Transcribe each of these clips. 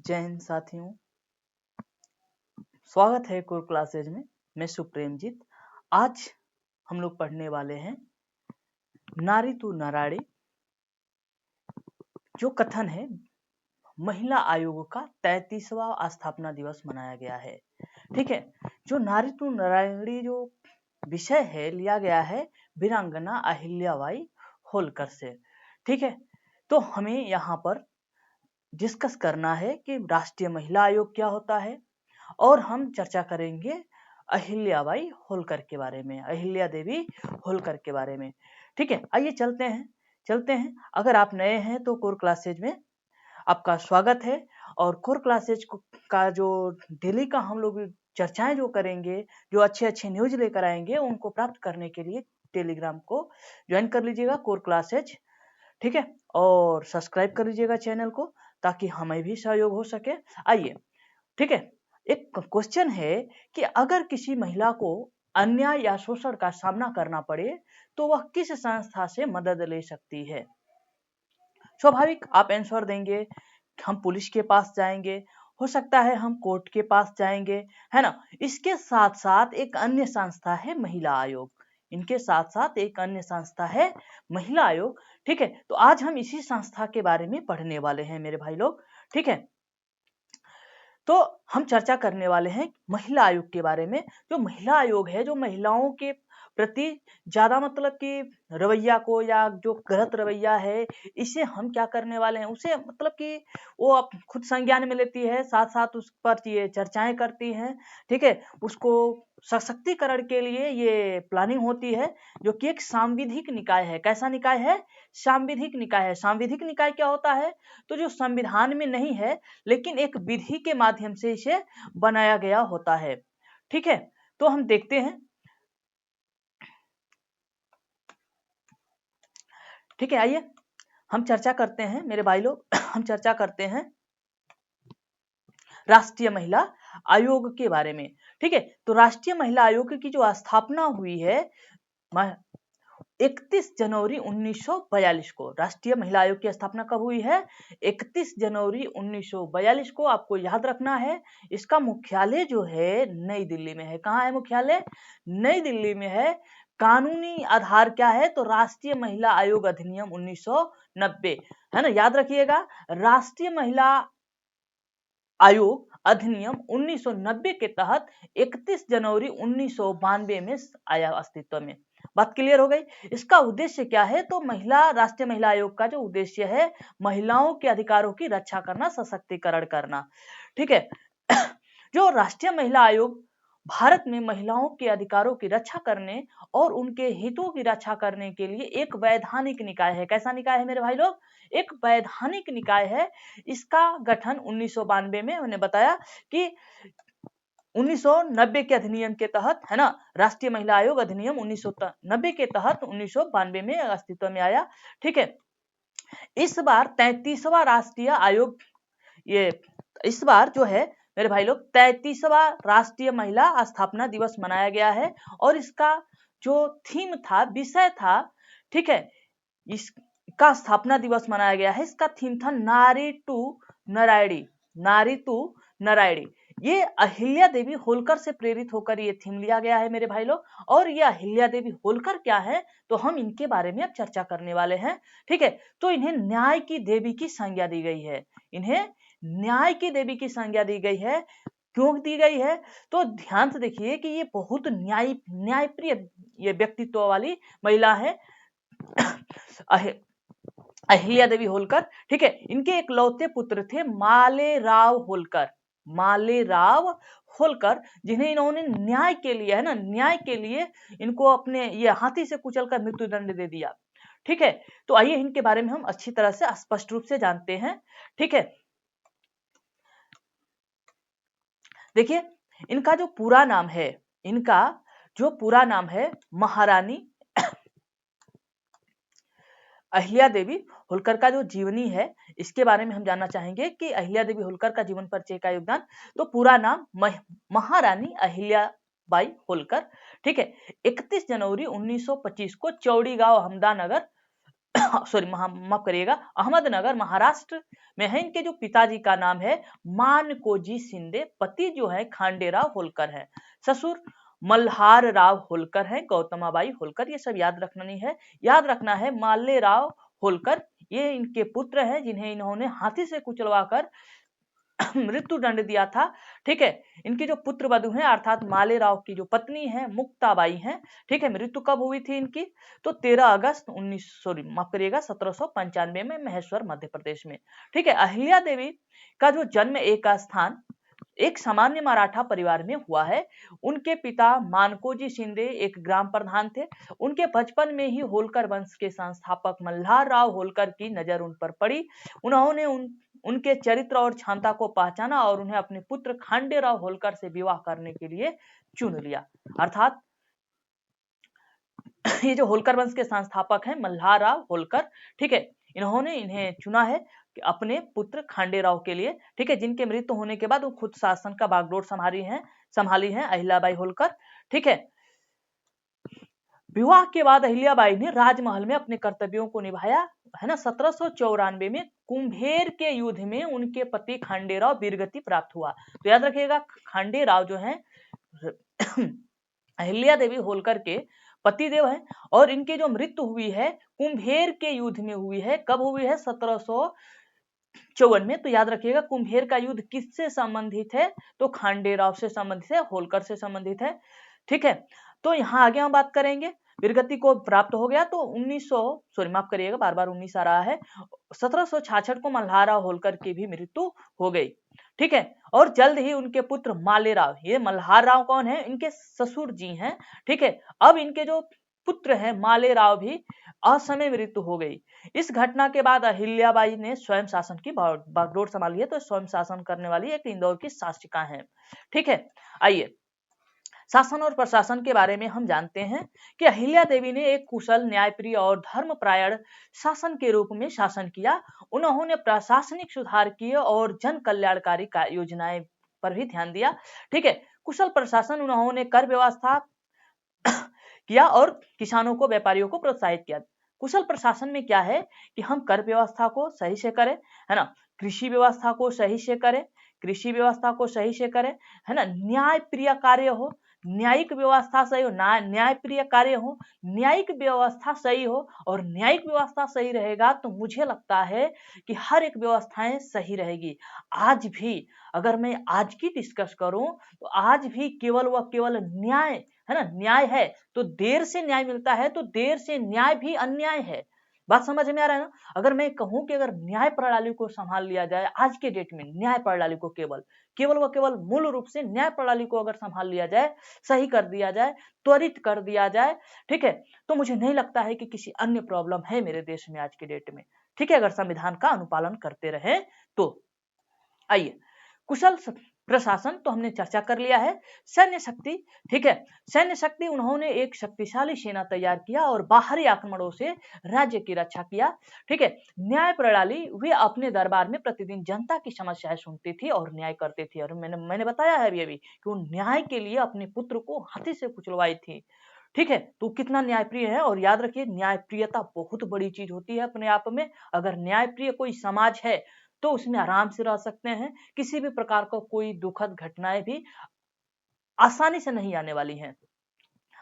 जय हिंद साथियों, स्वागत है कोर क्लासेज में। मैं सुप्रेमजीत। आज हम लोग पढ़ने वाले हैं नारी तू नराड़ी, जो कथन है महिला आयोग का 33वां स्थापना दिवस मनाया गया है। ठीक है, जो नारी तू नराड़ी जो विषय है लिया गया है वीरांगना अहिल्याबाई होलकर से। ठीक है, तो हमें यहाँ पर डिस्कस करना है कि राष्ट्रीय महिला आयोग क्या होता है, और हम चर्चा करेंगे अहिल्याबाई होलकर के बारे में, अहिल्या देवी होलकर के बारे में। ठीक है, आइए चलते हैं। अगर आप नए हैं तो कोर क्लासेज में आपका स्वागत है। और कोर क्लासेज का जो डेली का हम लोग चर्चाएं जो करेंगे, जो अच्छे न्यूज लेकर आएंगे, उनको प्राप्त करने के लिए टेलीग्राम को ज्वाइन कर लीजिएगा, कोर क्लासेज। ठीक है, और सब्सक्राइब कर लीजिएगा चैनल को, ताकि हमें भी सहयोग हो सके। आइए, ठीक है, एक क्वेश्चन है कि अगर किसी महिला को अन्याय या शोषण का सामना करना पड़े तो वह किस संस्था से मदद ले सकती है। स्वाभाविक आप आंसर देंगे, हम पुलिस के पास जाएंगे, हो सकता है हम कोर्ट के पास जाएंगे, है ना। इसके साथ साथ एक अन्य संस्था है महिला आयोग, इनके साथ साथ एक अन्य संस्था है महिला आयोग। ठीक है, तो आज हम इसी संस्था के बारे में पढ़ने वाले हैं मेरे भाई लोग। ठीक है, तो हम चर्चा करने वाले हैं महिला आयोग के बारे में। जो महिला आयोग है, जो महिलाओं के प्रति ज्यादा मतलब कि रवैया को, या जो गलत रवैया है, इसे हम क्या करने वाले हैं, उसे मतलब कि वो खुद संज्ञान में लेती है, साथ साथ उस पर ये चर्चाएं करती हैं। ठीक है, उसको सशक्तिकरण के लिए ये प्लानिंग होती है, जो कि एक सांविधिक निकाय है। कैसा निकाय है? सांविधिक निकाय है। सांविधिक निकाय क्या होता है? तो जो संविधान में नहीं है, लेकिन एक विधि के माध्यम से इसे बनाया गया होता है। ठीक है, तो हम देखते हैं। ठीक है, आइए हम चर्चा करते हैं मेरे भाई लोग। हम चर्चा करते हैं राष्ट्रीय महिला आयोग के बारे में। ठीक है, तो राष्ट्रीय महिला आयोग की जो स्थापना हुई है 31 जनवरी 1942 को। राष्ट्रीय महिला आयोग की स्थापना कब हुई है? 31 जनवरी 1942 को। आपको याद रखना है, इसका मुख्यालय जो है नई दिल्ली में है। कहाँ है मुख्यालय? नई दिल्ली में है। कानूनी आधार क्या है? तो राष्ट्रीय महिला आयोग अधिनियम 1990, है ना, याद रखिएगा। राष्ट्रीय महिला आयोग अधिनियम 1990 के तहत 31 जनवरी 1992 में आया अस्तित्व में। बात क्लियर हो गई। इसका उद्देश्य क्या है? तो राष्ट्रीय महिला आयोग का जो उद्देश्य है, महिलाओं के अधिकारों की रक्षा करना, सशक्तिकरण करना। ठीक है, जो राष्ट्रीय महिला आयोग भारत में महिलाओं के अधिकारों की रक्षा करने और उनके हितों की रक्षा करने के लिए एक वैधानिक निकाय है। कैसा निकाय है मेरे भाई लोग? एक वैधानिक निकाय है। इसका गठन 1992 में, मैंने बताया कि 1990 के अधिनियम के तहत, है ना, राष्ट्रीय महिला आयोग अधिनियम 1990 के तहत 1992 में अस्तित्व में आया। ठीक है, इस बार 33वां राष्ट्रीय आयोग, ये इस बार जो है मेरे भाई लोग 33वां राष्ट्रीय महिला स्थापना दिवस मनाया गया है। और इसका जो थीम था, विषय था, ठीक है, इसका स्थापना दिवस मनाया गया है, इसका थीम था नारी टू नरायणी। नारी टू नरायणी, ये अहिल्या देवी होलकर से प्रेरित होकर ये थीम लिया गया है मेरे भाई लोग। और ये अहिल्या देवी होलकर क्या है, तो हम इनके बारे में अब चर्चा करने वाले हैं। ठीक है, तो इन्हें न्याय की देवी की संज्ञा दी गई है। इन्हें न्याय की देवी की संज्ञा दी गई है। क्यों दी गई है? तो ध्यान से देखिए कि ये बहुत न्यायप्रिय ये व्यक्तित्व वाली महिला है, अहिल्या देवी होलकर। ठीक है, इनके इकलौते पुत्र थे मालेराव होलकर। मालेराव होलकर, जिन्हें इन्होंने न्याय के लिए, है ना, न्याय के लिए इनको अपने ये हाथी से कुचलकर मृत्युदंड दे दिया। ठीक है, तो आइए इनके बारे में हम अच्छी तरह से स्पष्ट रूप से जानते हैं। ठीक है, देखिए इनका जो पूरा नाम है, इनका जो पूरा नाम है महारानी अहिल्या देवी होलकर का जो जीवनी है, इसके बारे में हम जानना चाहेंगे कि अहिल्या देवी होलकर का जीवन परिचय का योगदान। तो पूरा नाम महारानी अहिल्याबाई होलकर। ठीक है, 31 जनवरी 1925 को चौड़ी गांव अहमदानगर सॉरी माफ करिएगा, अहमदनगर महाराष्ट्र में है। इनके जो पिताजी का नाम है मानकोजी शिंदे, पति जो है खांडेराव होलकर है, ससुर मल्हार राव होलकर है, गौतमाबाई होलकर, ये सब याद रखना नहीं है। याद रखना है माल्यराव होलकर, ये इनके पुत्र हैं जिन्हें इन्होंने हाथी से कुचलवाकर मृत्यु दंड दिया था। ठीक है, इनकी जो पुत्र वधु है अर्थात मालेराव की जो पत्नी है मुक्ताबाई है। ठीक है, मृत्यु कब हुई थी इनकी? तो 13 अगस्त 1795 में महेश्वर मध्य प्रदेश में। ठीक है, अहिल्या देवी का जो जन्म एक स्थान एक सामान्य मराठा परिवार में हुआ है। उनके पिता मानकोजी शिंदे एक ग्राम प्रधान थे। उनके बचपन में ही होलकर वंश के संस्थापक मल्हार राव होलकर की नजर उन पर पड़ी। उन्होंने उनके चरित्र और क्षमता को पहचाना और उन्हें अपने पुत्र खांडेराव होलकर से विवाह करने के लिए चुन लिया। अर्थात ये जो होलकर वंश के संस्थापक हैं मल्हार राव होलकर, ठीक है, इन्होंने इन्हें चुना है कि अपने पुत्र खांडेराव के लिए। ठीक है, जिनके मृत्यु होने के बाद वो खुद शासन का बागडोर संभाली है अहिल्याबाई होलकर। ठीक है, विवाह के बाद अहिल्याबाई ने राजमहल में अपने कर्तव्यों को निभाया है ना। 1794 में कुंभेर के युद्ध में उनके पति खांडेराव वीरगति प्राप्त हुआ। तो याद रखिएगा खांडेराव जो है अहिल्या देवी होलकर के पतिदेव हैं और इनकी जो मृत्यु हुई है कुंभेर के युद्ध में हुई है। कब हुई है? 1754 में। तो याद रखिएगा कुंभेर का युद्ध किससे संबंधित है? तो खांडेराव से संबंधित है, होलकर से संबंधित है। ठीक है, तो यहाँ आगे हम बात करेंगे। वीरगति को प्राप्त हो गया तो 1900 माफ करिएगा, बार बार 19 आ रहा है। 1766 को मल्हारराव होलकर की भी मृत्यु हो गई। ठीक है, और जल्द ही उनके पुत्र मालेराव, ये मल्हार राव कौन है? इनके ससुर जी हैं। ठीक है, अब इनके जो पुत्र हैं मालेराव भी असमय मृत्यु हो गई। इस घटना के बाद अहिल्याबाई ने स्वयं शासन की बागडोर संभाली है। तो स्वयं शासन करने वाली एक इंदौर की शासिका है। ठीक है, आइए शासन और प्रशासन के बारे में हम जानते हैं कि अहिल्या देवी ने एक कुशल, न्यायप्रिय और धर्मपरायण शासन के रूप में शासन किया। उन्होंने प्रशासनिक सुधार किए और जन कल्याणकारी योजनाएं पर भी ध्यान दिया। ठीक है, कुशल प्रशासन, उन्होंने कर व्यवस्था किया और किसानों को, व्यापारियों को प्रोत्साहित किया। कुशल प्रशासन में क्या है कि हम कर व्यवस्था को सही से करें, है ना, कृषि व्यवस्था को सही से करें, है ना, न्याय प्रिय कार्य हो, न्यायिक व्यवस्था सही हो, न्याय प्रिय कार्य हो, न्यायिक व्यवस्था सही हो। और न्यायिक व्यवस्था सही रहेगा तो मुझे लगता है कि हर एक व्यवस्थाएं सही रहेगी। आज भी अगर मैं आज की डिस्कस करूं तो आज भी केवल व केवल न्याय, है ना, न्याय है तो देर से न्याय मिलता है, तो देर से न्याय भी अन्याय है। बात समझ में आ रहा है ना? अगर मैं कहूं कि अगर न्याय प्रणाली को संभाल लिया जाए आज के डेट में, न्याय प्रणाली को केवल व केवल मूल रूप से न्याय प्रणाली को अगर संभाल लिया जाए, सही कर दिया जाए, त्वरित कर दिया जाए, ठीक है, तो मुझे नहीं लगता है कि किसी अन्य प्रॉब्लम है मेरे देश में आज के डेट में। ठीक है, अगर संविधान का अनुपालन करते रहे तो। आइए, कुशल प्रशासन तो हमने चर्चा कर लिया है। सैन्य शक्ति, ठीक है, सैन्य शक्ति, उन्होंने एक शक्तिशाली सेना तैयार किया और बाहरी आक्रमणों से राज्य की रक्षा किया। ठीक है, न्याय प्रणाली, वे अपने दरबार में प्रतिदिन जनता की समस्याएं सुनती थी और न्याय करती थी। और मैंने बताया है अभी कि वो न्याय के लिए अपने पुत्र को हाथी से कुचलवाई थी। ठीक है, तो कितना न्यायप्रिय है। और याद रखिए न्यायप्रियता बहुत बड़ी चीज होती है अपने आप में। अगर न्यायप्रिय कोई समाज है तो उसमें आराम से रह सकते हैं, किसी भी प्रकार का कोई दुखद घटनाएं भी आसानी से नहीं आने वाली हैं।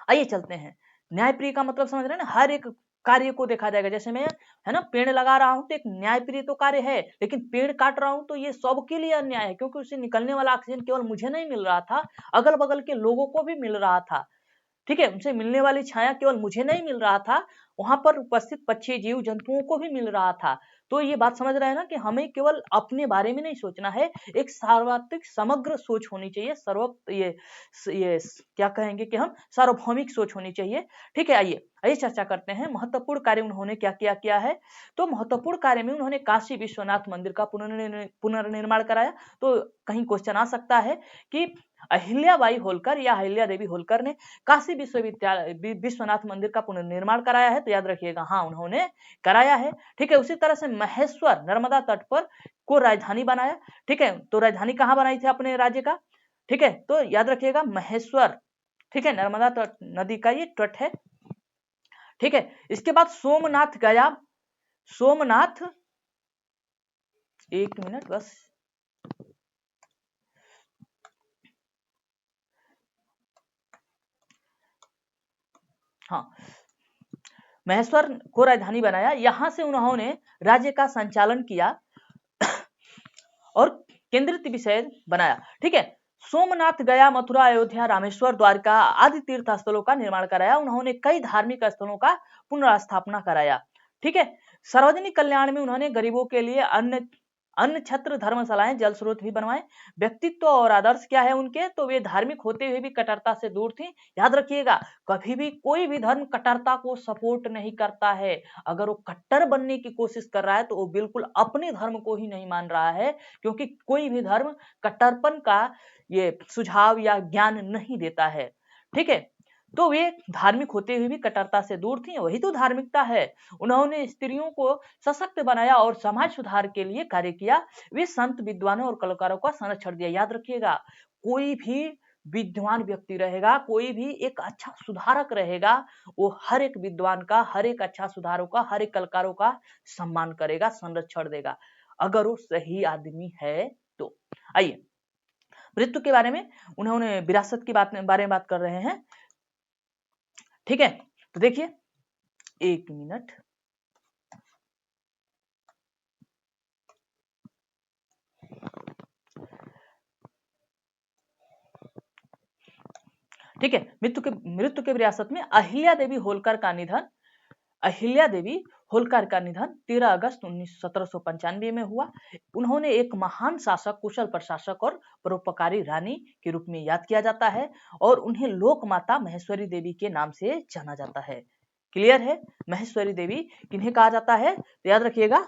आइए चलते हैं। न्यायप्रिय का मतलब समझ रहे हैं ना, हर एक कार्य को देखा जाएगा। जैसे मैं, है ना, पेड़ लगा रहा हूं तो एक न्यायप्रिय तो कार्य है, लेकिन पेड़ काट रहा हूं तो ये सबके लिए अन्याय है, क्योंकि उससे निकलने वाला ऑक्सीजन केवल मुझे नहीं मिल रहा था, अगल बगल के लोगों को भी मिल रहा था। ठीक है, उनसे मिलने वाली छाया केवल मुझे नहीं मिल रहा था, वहां पर उपस्थित पक्षी, जीव जंतुओं को भी मिल रहा था। तो ये बात समझ रहे हैं ना कि हमें केवल अपने बारे में नहीं सोचना है, एक सार्वत्रिक समग्र सोच होनी चाहिए। ये क्या कहेंगे कि हम सार्वभौमिक सोच होनी चाहिए। ठीक है, आइए चर्चा करते हैं महत्वपूर्ण कार्य उन्होंने क्या किया है। तो महत्वपूर्ण कार्य में उन्होंने काशी विश्वनाथ मंदिर का पुनर्निर्माण कराया। तो कहीं क्वेश्चन आ सकता है कि अहिल्याबाई होलकर या अहिल्या देवी होलकर ने काशी विश्वनाथ मंदिर का पुनर्निर्माण कराया है। तो याद रखिएगा, हाँ, उन्होंने कराया है। ठीक है, उसी तरह से महेश्वर नर्मदा तट पर को राजधानी बनाया। ठीक है, तो राजधानी कहाँ बनाई थी अपने राज्य का? ठीक है, तो याद रखिएगा महेश्वर। ठीक है, नर्मदा तट नदी का ये तट है। ठीक है, इसके बाद सोमनाथ गया सोमनाथ, एक मिनट बस, हाँ, महेश्वर को राजधानी बनाया, यहां से उन्होंने राज्य का संचालन किया और केंद्रित विषय बनाया। ठीक है, सोमनाथ, गया, मथुरा, अयोध्या, रामेश्वर, द्वारका आदि तीर्थ स्थलों का निर्माण कराया। उन्होंने कई धार्मिक स्थलों का पुनर्स्थापना कराया। ठीक है, सार्वजनिक कल्याण में उन्होंने गरीबों के लिए अन्न छत्र, धर्मशालाएं, जल स्रोत भी बनवाए। व्यक्तित्व और आदर्श क्या है उनके, तो वे धार्मिक होते हुए भी कट्टरता से दूर थी। याद रखिएगा, कभी भी कोई भी धर्म कट्टरता को सपोर्ट नहीं करता है। अगर वो कट्टर बनने की कोशिश कर रहा है तो वो बिल्कुल अपने धर्म को ही नहीं मान रहा है, क्योंकि कोई भी धर्म कट्टरपन का ये सुझाव या ज्ञान नहीं देता है। ठीक है, तो वे धार्मिक होते हुए भी कट्टरता से दूर थी, वही तो धार्मिकता है। उन्होंने स्त्रियों को सशक्त बनाया और समाज सुधार के लिए कार्य किया। वे संत, विद्वानों और कलाकारों का संरक्षण दिया। याद रखिएगा, कोई भी विद्वान व्यक्ति रहेगा, कोई भी एक अच्छा सुधारक रहेगा, वो हर एक विद्वान का, हर एक अच्छा सुधारक का, हर एक कलाकारों का सम्मान करेगा, संरक्षण देगा, अगर वो सही आदमी है तो। आइए, मृत्यु के बारे में, उन्होंने विरासत की बारे में बात कर रहे हैं। ठीक है, तो देखिए, एक मिनट, ठीक है, मृत्यु के विरासत में अहिल्या देवी होलकर का निधन, अहिल्या देवी होलकर का निधन 13 अगस्त 1795 में हुआ। उन्होंने एक महान शासक, कुशल प्रशासक और परोपकारी रानी के रूप में याद किया जाता है और उन्हें लोक माता महेश्वरी देवी के नाम से जाना जाता है। क्लियर है, महेश्वरी देवी किन्हें कहा जाता है, तो याद रखिएगा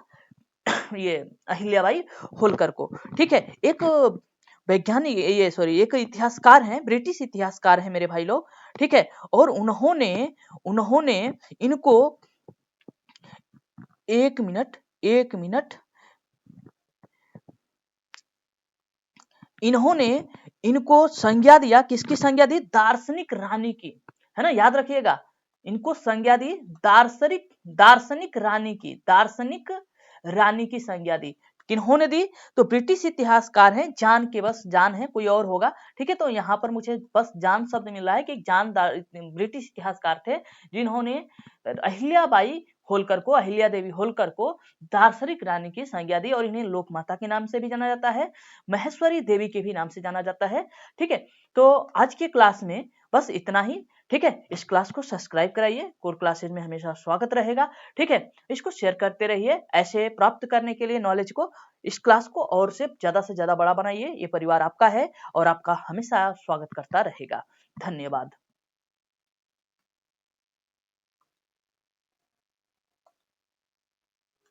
ये अहिल्याबाई होलकर को। ठीक है, एक वैज्ञानिक, ये सॉरी, एक इतिहासकार हैं, ब्रिटिश इतिहासकार हैं मेरे भाई लोग। ठीक है, और उन्होंने उन्होंने इनको, एक मिनट, एक मिनट, इन्होंने इनको संज्ञा दिया, किसकी संज्ञा दी, दार्शनिक रानी की, है ना, याद रखिएगा, इनको संज्ञा दी दार्शनिक दार्शनिक रानी की, दार्शनिक रानी की संज्ञा दी। किन्होंने दी, तो ब्रिटिश इतिहासकार हैं, जान के बस जान है, कोई और होगा। ठीक है, तो यहाँ पर मुझे बस जान शब्द मिल रहा है कि जान ब्रिटिश इतिहासकार थे जिन्होंने अहिल्याबाई होलकर को, अहिल्या देवी होलकर को दार्शनिक रानी की संज्ञा दी और इन्हें लोक माता के नाम से भी जाना जाता है, महेश्वरी देवी के भी नाम से जाना जाता है। ठीक है, तो आज की क्लास में बस इतना ही। ठीक है, इस क्लास को सब्सक्राइब कराइए, कोर क्लासेज में हमेशा स्वागत रहेगा। ठीक है, इसको शेयर करते रहिए, ऐसे प्राप्त करने के लिए नॉलेज को, इस क्लास को और से ज्यादा बड़ा बनाइए। ये परिवार आपका है और आपका हमेशा स्वागत करता रहेगा। धन्यवाद।